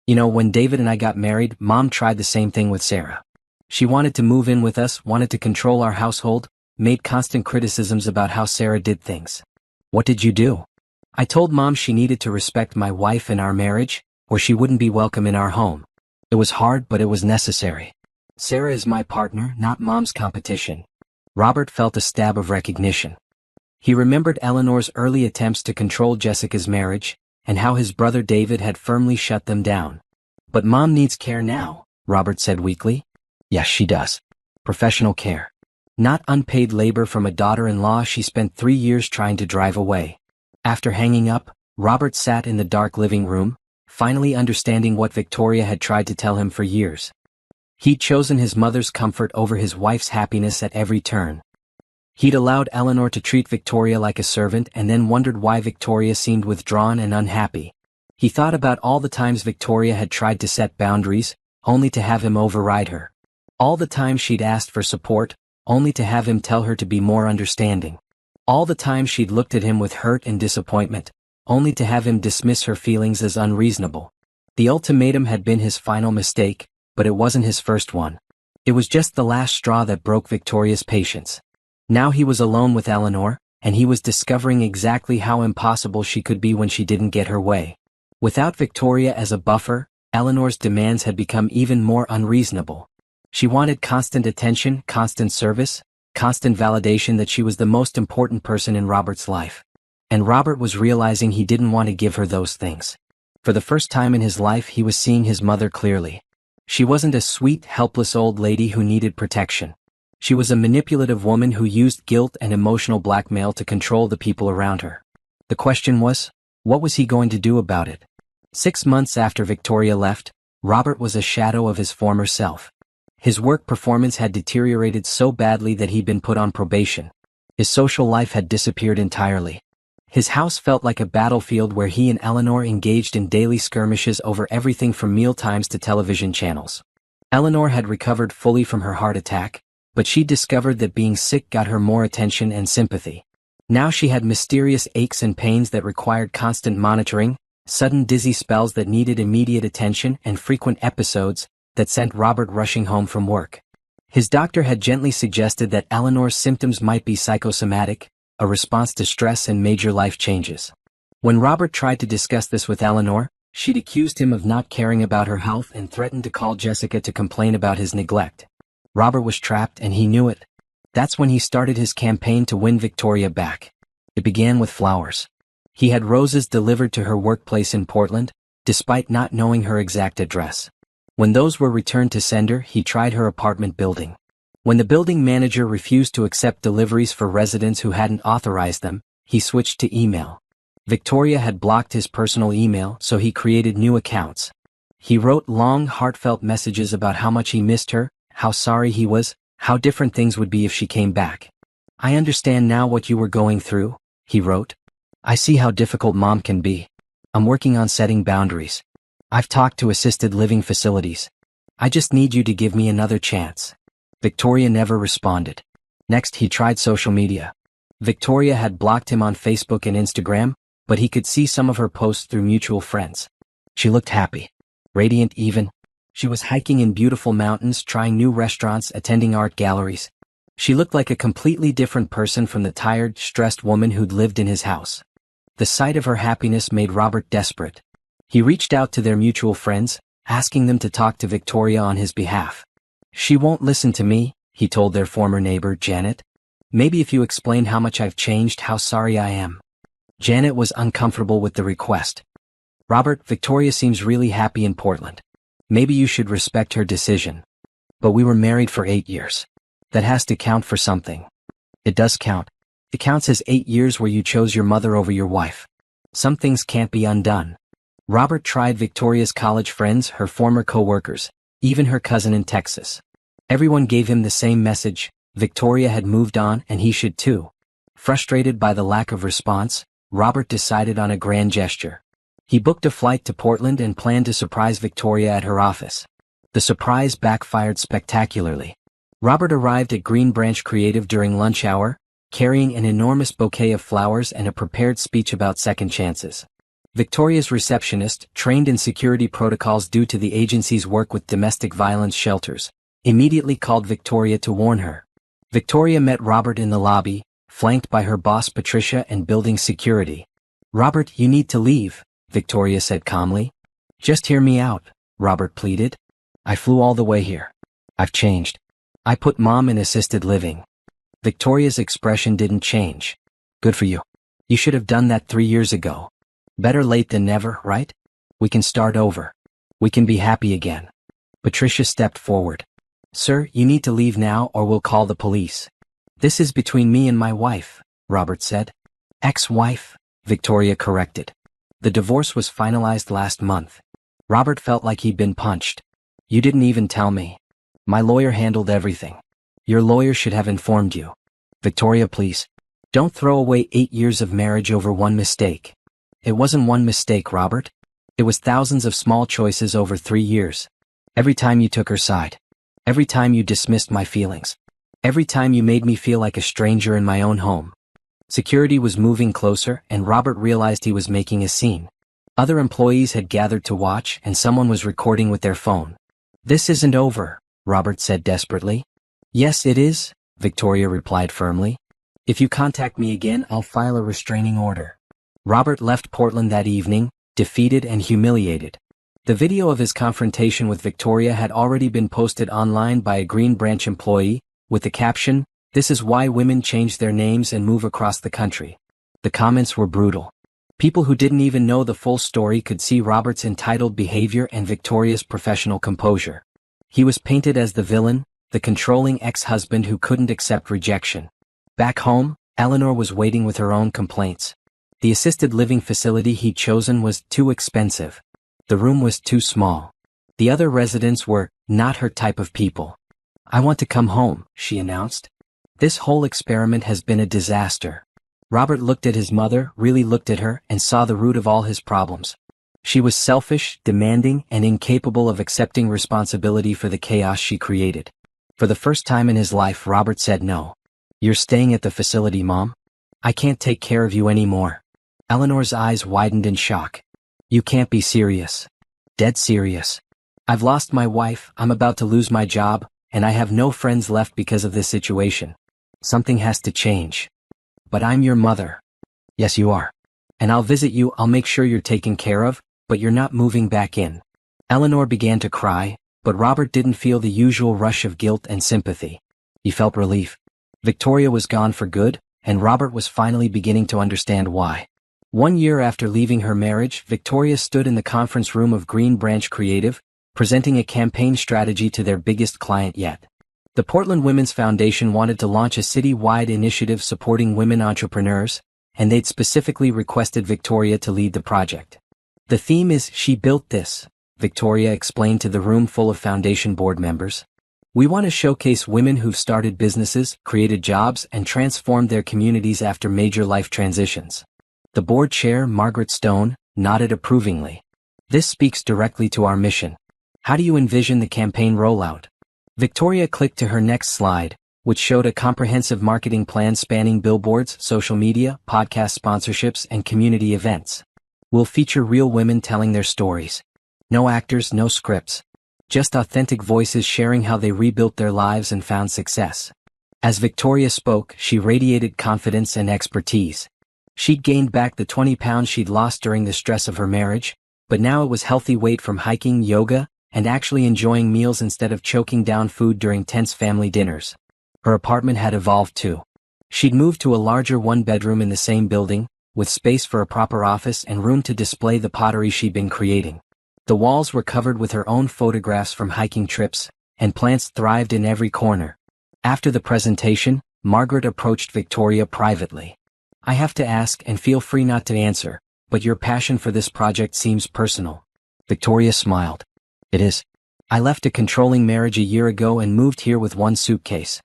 You know, when David and I got married, Mom tried the same thing with Sarah. She wanted to move in with us, wanted to control our household, made constant criticisms about how Sarah did things. What did you do? I told Mom she needed to respect my wife and our marriage, or she wouldn't be welcome in our home. It was hard, but it was necessary. Sarah is my partner, not Mom's competition. Robert felt a stab of recognition. He remembered Eleanor's early attempts to control Jessica's marriage, and how his brother David had firmly shut them down. But Mom needs care now, Robert said weakly. Yes, she does. Professional care. Not unpaid labor from a daughter-in-law she spent 3 years trying to drive away. After hanging up, Robert sat in the dark living room, finally understanding what Victoria had tried to tell him for years. He'd chosen his mother's comfort over his wife's happiness at every turn. He'd allowed Eleanor to treat Victoria like a servant and then wondered why Victoria seemed withdrawn and unhappy. He thought about all the times Victoria had tried to set boundaries, only to have him override her. All the times she'd asked for support, only to have him tell her to be more understanding. All the times she'd looked at him with hurt and disappointment, only to have him dismiss her feelings as unreasonable. The ultimatum had been his final mistake, but it wasn't his first one. It was just the last straw that broke Victoria's patience. Now he was alone with Eleanor, and he was discovering exactly how impossible she could be when she didn't get her way. Without Victoria as a buffer, Eleanor's demands had become even more unreasonable. She wanted constant attention, constant service, constant validation that she was the most important person in Robert's life. And Robert was realizing he didn't want to give her those things. For the first time in his life he was seeing his mother clearly. She wasn't a sweet, helpless old lady who needed protection. She was a manipulative woman who used guilt and emotional blackmail to control the people around her. The question was, what was he going to do about it? 6 months after Victoria left, Robert was a shadow of his former self. His work performance had deteriorated so badly that he'd been put on probation. His social life had disappeared entirely. His house felt like a battlefield where he and Eleanor engaged in daily skirmishes over everything from mealtimes to television channels. Eleanor had recovered fully from her heart attack, but she discovered that being sick got her more attention and sympathy. Now she had mysterious aches and pains that required constant monitoring, sudden dizzy spells that needed immediate attention, and frequent episodes that sent Robert rushing home from work. His doctor had gently suggested that Eleanor's symptoms might be psychosomatic, a response to stress and major life changes. When Robert tried to discuss this with Eleanor, she'd accused him of not caring about her health and threatened to call Jessica to complain about his neglect. Robert was trapped and he knew it. That's when he started his campaign to win Victoria back. It began with flowers. He had roses delivered to her workplace in Portland, despite not knowing her exact address. When those were returned to sender, he tried her apartment building. When the building manager refused to accept deliveries for residents who hadn't authorized them, he switched to email. Victoria had blocked his personal email, so he created new accounts. He wrote long, heartfelt messages about how much he missed her, how sorry he was, how different things would be if she came back. I understand now what you were going through, he wrote. I see how difficult mom can be. I'm working on setting boundaries. I've talked to assisted living facilities. I just need you to give me another chance. Victoria never responded. Next, he tried social media. Victoria had blocked him on Facebook and Instagram, but he could see some of her posts through mutual friends. She looked happy. Radiant even. She was hiking in beautiful mountains, trying new restaurants, attending art galleries. She looked like a completely different person from the tired, stressed woman who'd lived in his house. The sight of her happiness made Robert desperate. He reached out to their mutual friends, asking them to talk to Victoria on his behalf. She won't listen to me, he told their former neighbor, Janet. Maybe if you explain how much I've changed, how sorry I am. Janet was uncomfortable with the request. Robert, Victoria seems really happy in Portland. Maybe you should respect her decision. But we were married for 8 years. That has to count for something. It does count. It counts as 8 years where you chose your mother over your wife. Some things can't be undone. Robert tried Victoria's college friends, her former co-workers, even her cousin in Texas. Everyone gave him the same message: Victoria had moved on and he should too. Frustrated by the lack of response, Robert decided on a grand gesture. He booked a flight to Portland and planned to surprise Victoria at her office. The surprise backfired spectacularly. Robert arrived at Green Branch Creative during lunch hour, carrying an enormous bouquet of flowers and a prepared speech about second chances. Victoria's receptionist, trained in security protocols due to the agency's work with domestic violence shelters, immediately called Victoria to warn her. Victoria met Robert in the lobby, flanked by her boss Patricia and building security. "Robert, you need to leave," Victoria said calmly. "Just hear me out," Robert pleaded. "I flew all the way here. I've changed. I put mom in assisted living." Victoria's expression didn't change. "Good for you. You should have done that 3 years ago. Better late than never, right? We can start over. We can be happy again." Patricia stepped forward. "Sir, you need to leave now or we'll call the police." "This is between me and my wife," Robert said. "Ex-wife," Victoria corrected. The divorce was finalized last month. Robert felt like he'd been punched. "You didn't even tell me. My lawyer handled everything. Your lawyer should have informed you." "Victoria, please. Don't throw away 8 years of marriage over one mistake." "It wasn't one mistake, Robert. It was thousands of small choices over 3 years. Every time you took her side. Every time you dismissed my feelings. Every time you made me feel like a stranger in my own home." Security was moving closer and Robert realized he was making a scene. Other employees had gathered to watch and someone was recording with their phone. "This isn't over," Robert said desperately. "Yes, it is," Victoria replied firmly. "If you contact me again, I'll file a restraining order." Robert left Portland that evening, defeated and humiliated. The video of his confrontation with Victoria had already been posted online by a Green Branch employee, with the caption, "This is why women change their names and move across the country." The comments were brutal. People who didn't even know the full story could see Robert's entitled behavior and Victoria's professional composure. He was painted as the villain, the controlling ex-husband who couldn't accept rejection. Back home, Eleanor was waiting with her own complaints. The assisted living facility he'd chosen was too expensive. The room was too small. The other residents were not her type of people. "I want to come home," she announced. "This whole experiment has been a disaster." Robert looked at his mother, really looked at her, and saw the root of all his problems. She was selfish, demanding, and incapable of accepting responsibility for the chaos she created. For the first time in his life, Robert said no. "You're staying at the facility, Mom? I can't take care of you anymore." Eleanor's eyes widened in shock. "You can't be serious." "Dead serious. I've lost my wife, I'm about to lose my job, and I have no friends left because of this situation. Something has to change." "But I'm your mother." "Yes, you are. And I'll visit you, I'll make sure you're taken care of, but you're not moving back in." Eleanor began to cry, but Robert didn't feel the usual rush of guilt and sympathy. He felt relief. Victoria was gone for good, and Robert was finally beginning to understand why. 1 year after leaving her marriage, Victoria stood in the conference room of Green Branch Creative, presenting a campaign strategy to their biggest client yet. The Portland Women's Foundation wanted to launch a city-wide initiative supporting women entrepreneurs, and they'd specifically requested Victoria to lead the project. "The theme is She Built This," Victoria explained to the room full of foundation board members. "We want to showcase women who've started businesses, created jobs, and transformed their communities after major life transitions. The board chair, Margaret Stone, nodded approvingly. This speaks directly to our mission. How do you envision the campaign rollout? Victoria clicked to her next slide, which showed a comprehensive marketing plan spanning billboards, social media, podcast sponsorships, and community events. We'll feature real women telling their stories. No actors, no scripts. Just authentic voices sharing how they rebuilt their lives and found success. As Victoria spoke, she radiated confidence and expertise. She'd gained back the 20 pounds she'd lost during the stress of her marriage, but now it was healthy weight from hiking, yoga, and actually enjoying meals instead of choking down food during tense family dinners. Her apartment had evolved too. She'd moved to a larger one-bedroom in the same building, with space for a proper office and room to display the pottery she'd been creating. The walls were covered with her own photographs from hiking trips, and plants thrived in every corner. After the presentation, Margaret approached Victoria privately. I have to ask, and feel free not to answer, but your passion for this project seems personal. Victoria smiled. It is. I left a controlling marriage a year ago and moved here with one suitcase.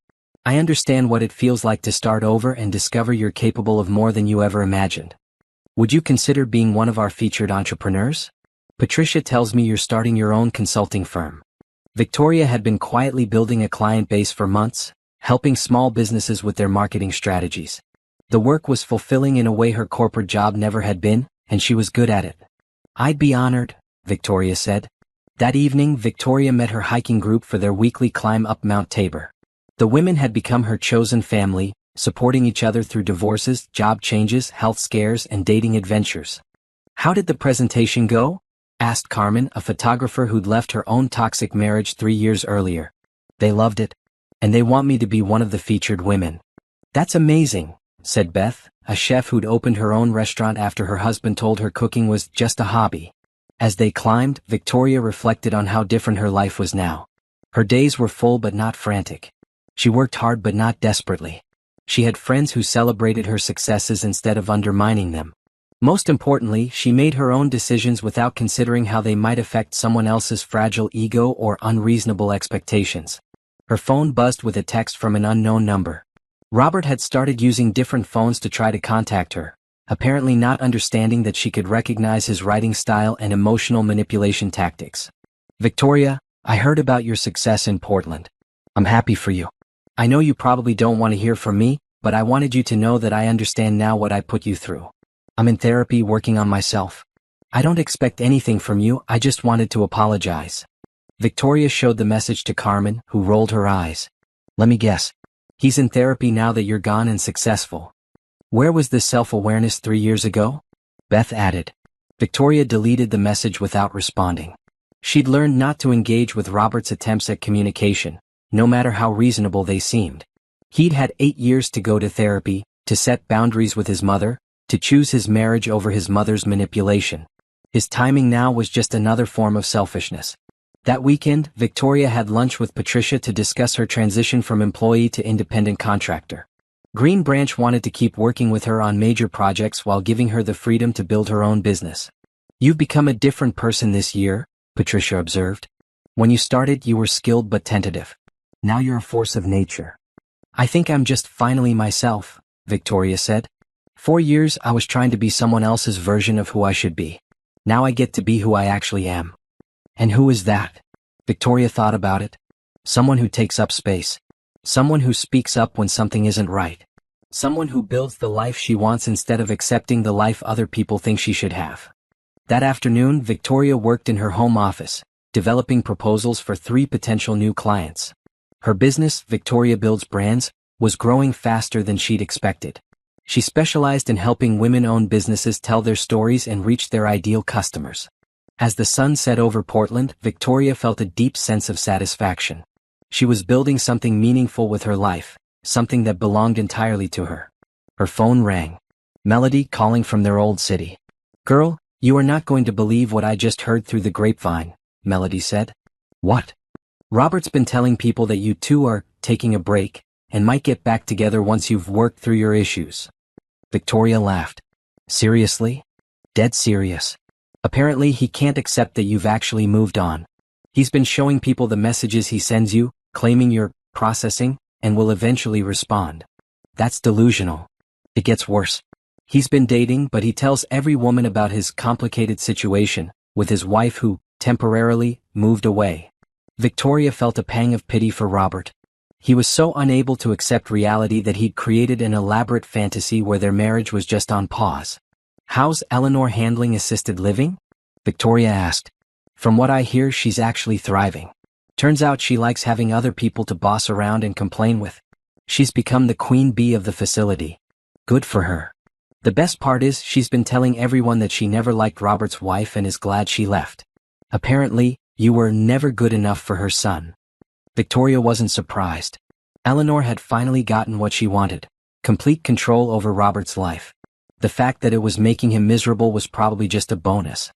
I understand what it feels like to start over and discover you're capable of more than you ever imagined. Would you consider being one of our featured entrepreneurs? Patricia tells me you're starting your own consulting firm. Victoria had been quietly building a client base for months, helping small businesses with their marketing strategies. The work was fulfilling in a way her corporate job never had been, and she was good at it. I'd be honored, Victoria said. That evening, Victoria met her hiking group for their weekly climb up Mount Tabor. The women had become her chosen family, supporting each other through divorces, job changes, health scares, and dating adventures. How did the presentation go? Asked Carmen, a photographer who'd left her own toxic marriage 3 years earlier. They loved it. And they want me to be one of the featured women. That's amazing, said Beth, a chef who'd opened her own restaurant after her husband told her cooking was just a hobby. As they climbed, Victoria reflected on how different her life was now. Her days were full but not frantic. She worked hard but not desperately. She had friends who celebrated her successes instead of undermining them. Most importantly, she made her own decisions without considering how they might affect someone else's fragile ego or unreasonable expectations. Her phone buzzed with a text from an unknown number. Robert had started using different phones to try to contact her, apparently not understanding that she could recognize his writing style and emotional manipulation tactics. Victoria, I heard about your success in Portland. I'm happy for you. I know you probably don't want to hear from me, but I wanted you to know that I understand now what I put you through. I'm in therapy working on myself. I don't expect anything from you, I just wanted to apologize. Victoria showed the message to Carmen, who rolled her eyes. Let me guess. He's in therapy now that you're gone and successful. Where was this self-awareness 3 years ago? Beth added. Victoria deleted the message without responding. She'd learned not to engage with Robert's attempts at communication, no matter how reasonable they seemed. He'd had 8 years to go to therapy, to set boundaries with his mother, to choose his marriage over his mother's manipulation. His timing now was just another form of selfishness. That weekend, Victoria had lunch with Patricia to discuss her transition from employee to independent contractor. Green Branch wanted to keep working with her on major projects while giving her the freedom to build her own business. You've become a different person this year, Patricia observed. When you started, you were skilled but tentative. Now you're a force of nature. I think I'm just finally myself, Victoria said. 4 years I was trying to be someone else's version of who I should be. Now I get to be who I actually am. And who is that? Victoria thought about it. Someone who takes up space. Someone who speaks up when something isn't right. Someone who builds the life she wants instead of accepting the life other people think she should have. That afternoon, Victoria worked in her home office, developing proposals for 3 potential new clients. Her business, Victoria Builds Brands, was growing faster than she'd expected. She specialized in helping women-owned businesses tell their stories and reach their ideal customers. As the sun set over Portland, Victoria felt a deep sense of satisfaction. She was building something meaningful with her life, something that belonged entirely to her. Her phone rang. Melody calling from their old city. Girl, you are not going to believe what I just heard through the grapevine, Melody said. What? Robert's been telling people that you two are taking a break and might get back together once you've worked through your issues. Victoria laughed. Seriously? Dead serious. Apparently he can't accept that you've actually moved on. He's been showing people the messages he sends you, claiming you're processing, and will eventually respond. That's delusional. It gets worse. He's been dating, but he tells every woman about his complicated situation with his wife who, temporarily, moved away. Victoria felt a pang of pity for Robert. He was so unable to accept reality that he'd created an elaborate fantasy where their marriage was just on pause. "How's Eleanor handling assisted living?" Victoria asked. "From what I hear, she's actually thriving. Turns out she likes having other people to boss around and complain with. She's become the queen bee of the facility. Good for her. The best part is she's been telling everyone that she never liked Robert's wife and is glad she left. Apparently, you were never good enough for her son." Victoria wasn't surprised. Eleanor had finally gotten what she wanted: complete control over Robert's life. The fact that it was making him miserable was probably just a bonus.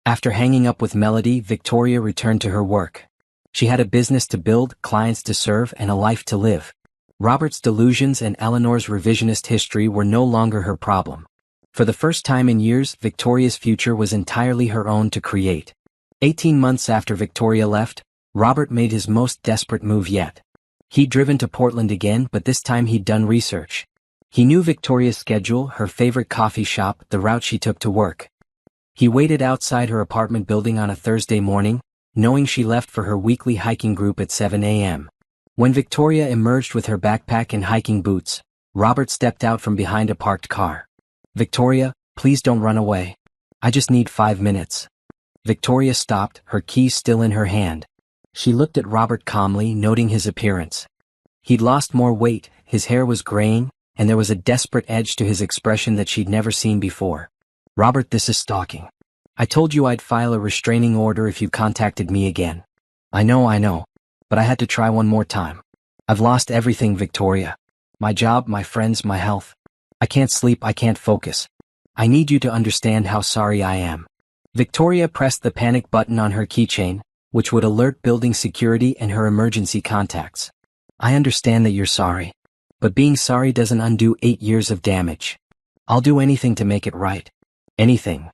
After hanging up with Melody, Victoria returned to her work. She had a business to build, clients to serve, and a life to live. Robert's delusions and Eleanor's revisionist history were no longer her problem. For the first time in years, Victoria's future was entirely her own to create. 18 months after Victoria left, Robert made his most desperate move yet. He'd driven to Portland again, but this time he'd done research. He knew Victoria's schedule, her favorite coffee shop, the route she took to work. He waited outside her apartment building on a Thursday morning, knowing she left for her weekly hiking group at 7 a.m. When Victoria emerged with her backpack and hiking boots, Robert stepped out from behind a parked car. "Victoria, please don't run away. I just need 5 minutes." Victoria stopped, her keys still in her hand. She looked at Robert calmly, noting his appearance. He'd lost more weight, his hair was graying, and there was a desperate edge to his expression that she'd never seen before. "Robert, this is stalking. I told you I'd file a restraining order if you contacted me again." I know, but I had to try one more time. I've lost everything, Victoria. My job, my friends, my health. I can't sleep, I can't focus. I need you to understand how sorry I am." Victoria pressed the panic button on her keychain, which would alert building security and her emergency contacts. "I understand that you're sorry. But being sorry doesn't undo 8 years of damage. I'll do anything to make it right. Anything."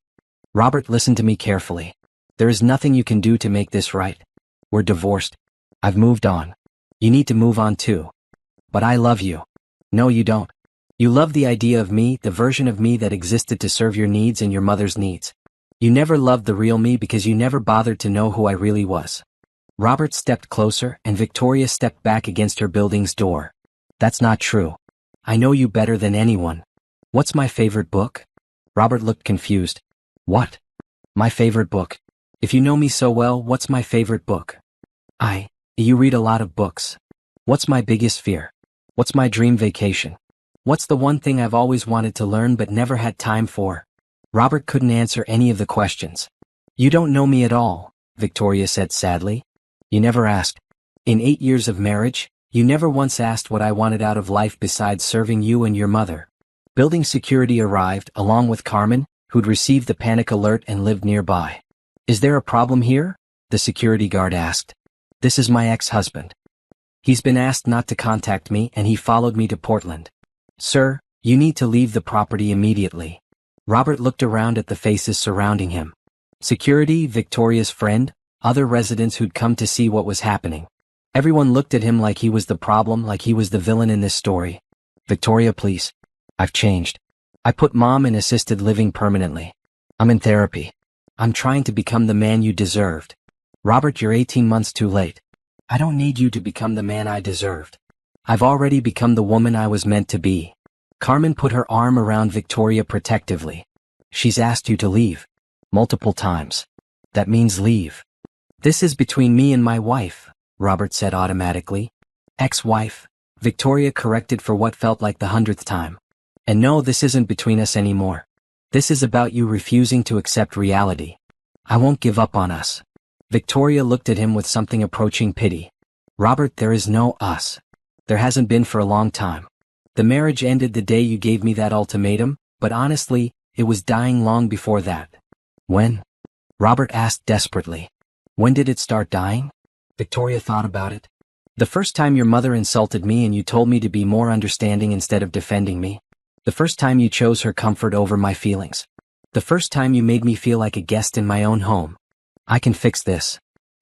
"Robert, listen to me carefully. There is nothing you can do to make this right. We're divorced. I've moved on. You need to move on too. But I love you." "No, you don't. You love the idea of me, the version of me that existed to serve your needs and your mother's needs. You never loved the real me because you never bothered to know who I really was." Robert stepped closer, and Victoria stepped back against her building's door. "That's not true. I know you better than anyone. What's my favorite book?" Robert looked confused. "What? My favorite book? If you know me so well, what's my favorite book?" You read a lot of books. What's my biggest fear? What's my dream vacation? What's the one thing I've always wanted to learn but never had time for?" Robert couldn't answer any of the questions. "You don't know me at all," Victoria said sadly. "You never asked. In 8 years of marriage, you never once asked what I wanted out of life besides serving you and your mother." Building security arrived, along with Carmen, who'd received the panic alert and lived nearby. "Is there a problem here?" the security guard asked. "This is my ex-husband. He's been asked not to contact me and he followed me to Portland. Sir, you need to leave the property immediately." Robert looked around at the faces surrounding him. Security, Victoria's friend, other residents who'd come to see what was happening. Everyone looked at him like he was the problem, like he was the villain in this story. "Victoria, please. I've changed. I put Mom in assisted living permanently. I'm in therapy. I'm trying to become the man you deserved." "Robert, you're 18 months too late. I don't need you to become the man I deserved. I've already become the woman I was meant to be." Carmen put her arm around Victoria protectively. "She's asked you to leave. Multiple times. That means leave." "This is between me and my wife," Robert said automatically. "Ex-wife," Victoria corrected for what felt like the 100th time. "And no, this isn't between us anymore. This is about you refusing to accept reality. I won't give up on us." Victoria looked at him with something approaching pity. "Robert, there is no us. There hasn't been for a long time. The marriage ended the day you gave me that ultimatum, but honestly, it was dying long before that." "When?" Robert asked desperately. "When did it start dying?" Victoria thought about it. "The first time your mother insulted me and you told me to be more understanding instead of defending me. The first time you chose her comfort over my feelings. The first time you made me feel like a guest in my own home. I can fix this."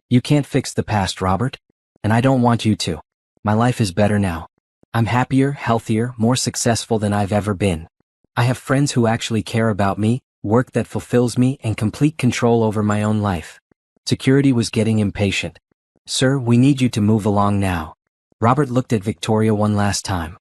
"You can't fix the past, Robert. And I don't want you to. My life is better now. I'm happier, healthier, more successful than I've ever been. I have friends who actually care about me, work that fulfills me, and complete control over my own life. Security was getting impatient. Sir, we need you to move along now. Robert looked at Victoria one last time.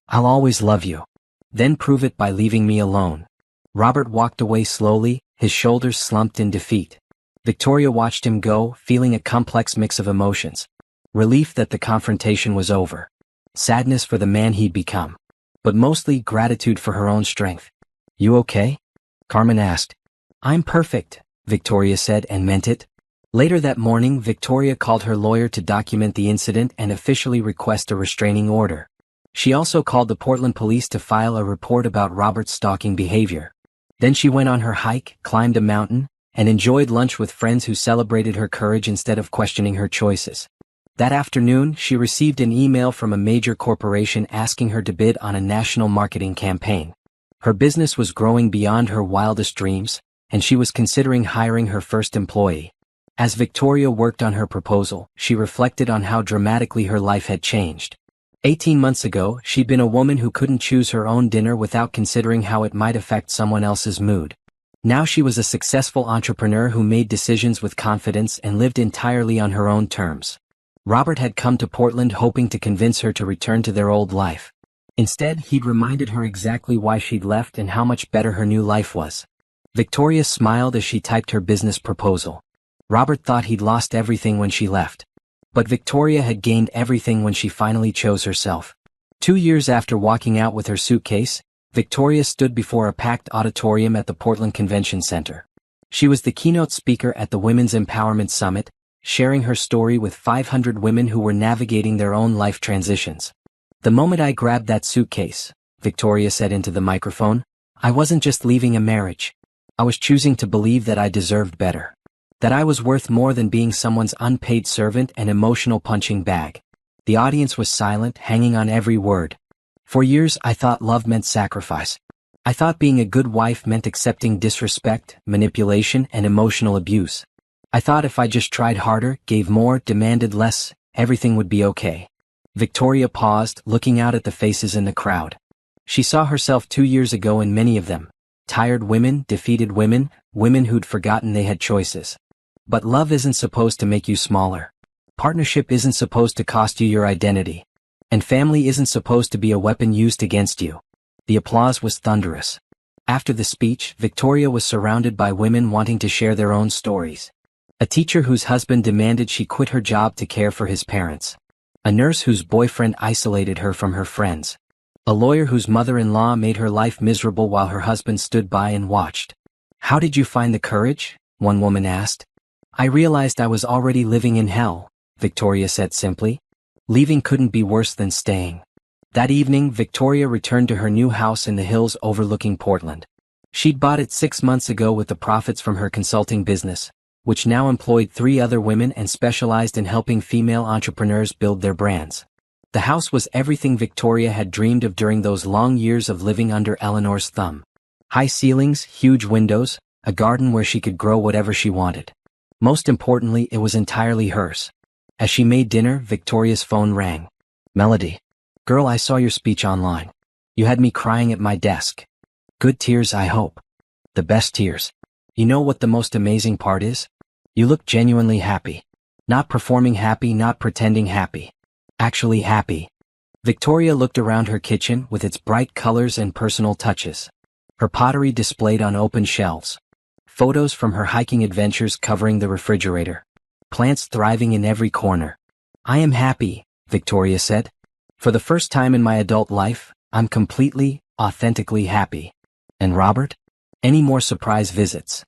I'll always love you. Then prove it by leaving me alone. Robert walked away slowly, his shoulders slumped in defeat. Victoria watched him go, feeling a complex mix of emotions. Relief that the confrontation was over. Sadness for the man he'd become. But mostly gratitude for her own strength. You okay? Carmen asked. I'm perfect, Victoria said and meant it. Later that morning, Victoria called her lawyer to document the incident and officially request a restraining order. She also called the Portland police to file a report about Robert's stalking behavior. Then she went on her hike, climbed a mountain, and enjoyed lunch with friends who celebrated her courage instead of questioning her choices. That afternoon, she received an email from a major corporation asking her to bid on a national marketing campaign. Her business was growing beyond her wildest dreams, and she was considering hiring her first employee. As Victoria worked on her proposal, she reflected on how dramatically her life had changed. 18 months ago, she'd been a woman who couldn't choose her own dinner without considering how it might affect someone else's mood. Now she was a successful entrepreneur who made decisions with confidence and lived entirely on her own terms. Robert had come to Portland hoping to convince her to return to their old life. Instead, he'd reminded her exactly why she'd left and how much better her new life was. Victoria smiled as she typed her business proposal. Robert thought he'd lost everything when she left. But Victoria had gained everything when she finally chose herself. 2 years after walking out with her suitcase, Victoria stood before a packed auditorium at the Portland Convention Center. She was the keynote speaker at the Women's Empowerment Summit, sharing her story with 500 women who were navigating their own life transitions. The moment I grabbed that suitcase, Victoria said into the microphone, I wasn't just leaving a marriage. I was choosing to believe that I deserved better. That I was worth more than being someone's unpaid servant and emotional punching bag. The audience was silent, hanging on every word. For years I thought love meant sacrifice. I thought being a good wife meant accepting disrespect, manipulation, and emotional abuse. I thought if I just tried harder, gave more, demanded less, everything would be okay. Victoria paused, looking out at the faces in the crowd. She saw herself 2 years ago in many of them. Tired women, defeated women, women who'd forgotten they had choices. But love isn't supposed to make you smaller. Partnership isn't supposed to cost you your identity. And family isn't supposed to be a weapon used against you. The applause was thunderous. After the speech, Victoria was surrounded by women wanting to share their own stories. A teacher whose husband demanded she quit her job to care for his parents. A nurse whose boyfriend isolated her from her friends. A lawyer whose mother-in-law made her life miserable while her husband stood by and watched. How did you find the courage? One woman asked. I realized I was already living in hell, Victoria said simply. Leaving couldn't be worse than staying. That evening, Victoria returned to her new house in the hills overlooking Portland. She'd bought it 6 months ago with the profits from her consulting business, which now employed 3 other women and specialized in helping female entrepreneurs build their brands. The house was everything Victoria had dreamed of during those long years of living under Eleanor's thumb. High ceilings, huge windows, a garden where she could grow whatever she wanted. Most importantly, it was entirely hers. As she made dinner, Victoria's phone rang. Melody. Girl, I saw your speech online. You had me crying at my desk. Good tears, I hope. The best tears. You know what the most amazing part is? You look genuinely happy. Not performing happy, not pretending happy. Actually happy. Victoria looked around her kitchen with its bright colors and personal touches. Her pottery displayed on open shelves. Photos from her hiking adventures covering the refrigerator. Plants thriving in every corner. I am happy, Victoria said. For the first time in my adult life, I'm completely, authentically happy. And Robert? Any more surprise visits?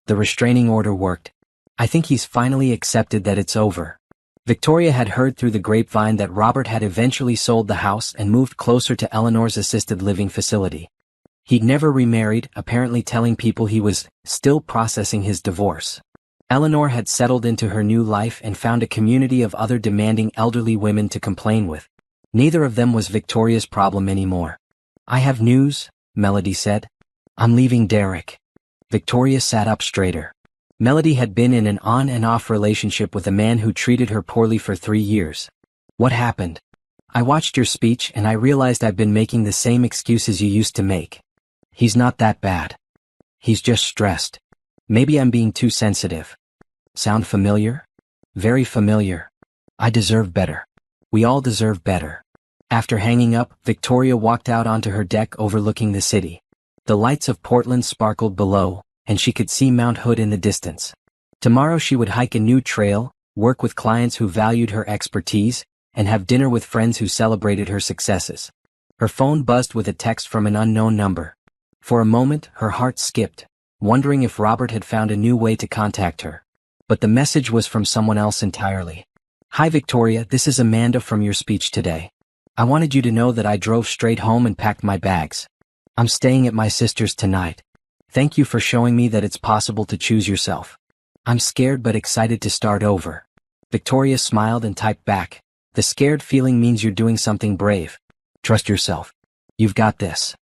The restraining order worked. I think he's finally accepted that it's over. Victoria had heard through the grapevine that Robert had eventually sold the house and moved closer to Eleanor's assisted living facility. He'd never remarried, apparently telling people he was still processing his divorce. Eleanor had settled into her new life and found a community of other demanding elderly women to complain with. Neither of them was Victoria's problem anymore. I have news, Melody said. I'm leaving Derek. Victoria sat up straighter. Melody had been in an on and off relationship with a man who treated her poorly for 3 years. What happened? I watched your speech and I realized I've been making the same excuses you used to make. He's not that bad. He's just stressed. Maybe I'm being too sensitive. Sound familiar? Very familiar. I deserve better. We all deserve better. After hanging up, Victoria walked out onto her deck overlooking the city. The lights of Portland sparkled below, and she could see Mount Hood in the distance. Tomorrow she would hike a new trail, work with clients who valued her expertise, and have dinner with friends who celebrated her successes. Her phone buzzed with a text from an unknown number. For a moment, her heart skipped, wondering if Robert had found a new way to contact her. But the message was from someone else entirely. Hi Victoria, this is Amanda from your speech today. I wanted you to know that I drove straight home and packed my bags. I'm staying at my sister's tonight. Thank you for showing me that it's possible to choose yourself. I'm scared but excited to start over. Victoria smiled and typed back. The scared feeling means you're doing something brave. Trust yourself. You've got this.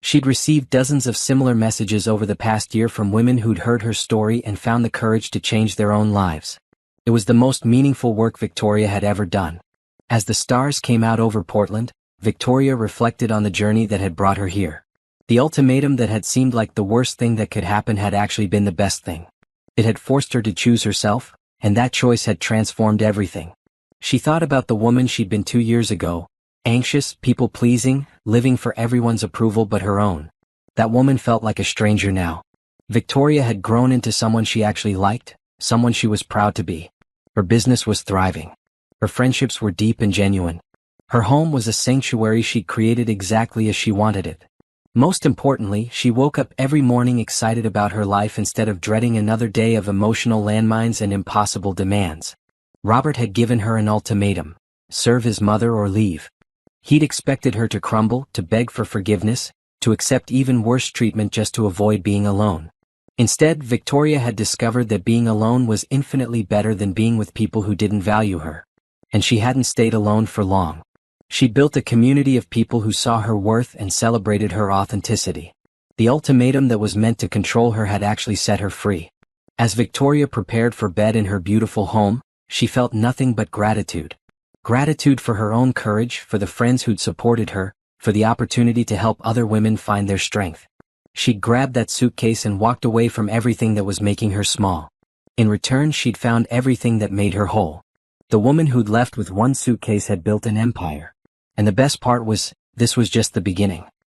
She'd received dozens of similar messages over the past year from women who'd heard her story and found the courage to change their own lives. It was the most meaningful work Victoria had ever done. As the stars came out over Portland, Victoria reflected on the journey that had brought her here. The ultimatum that had seemed like the worst thing that could happen had actually been the best thing. It had forced her to choose herself, and that choice had transformed everything. She thought about the woman she'd been 2 years ago, anxious, people-pleasing, living for everyone's approval but her own. That woman felt like a stranger now. Victoria had grown into someone she actually liked, someone she was proud to be. Her business was thriving. Her friendships were deep and genuine. Her home was a sanctuary she'd created exactly as she wanted it. Most importantly, she woke up every morning excited about her life instead of dreading another day of emotional landmines and impossible demands. Robert had given her an ultimatum: serve his mother or leave. He'd expected her to crumble, to beg for forgiveness, to accept even worse treatment just to avoid being alone. Instead, Victoria had discovered that being alone was infinitely better than being with people who didn't value her. And she hadn't stayed alone for long. She'd built a community of people who saw her worth and celebrated her authenticity. The ultimatum that was meant to control her had actually set her free. As Victoria prepared for bed in her beautiful home, she felt nothing but gratitude. Gratitude for her own courage, for the friends who'd supported her, for the opportunity to help other women find their strength. She'd grabbed that suitcase and walked away from everything that was making her small. In return, she'd found everything that made her whole. The woman who'd left with one suitcase had built an empire. And the best part was, this was just the beginning.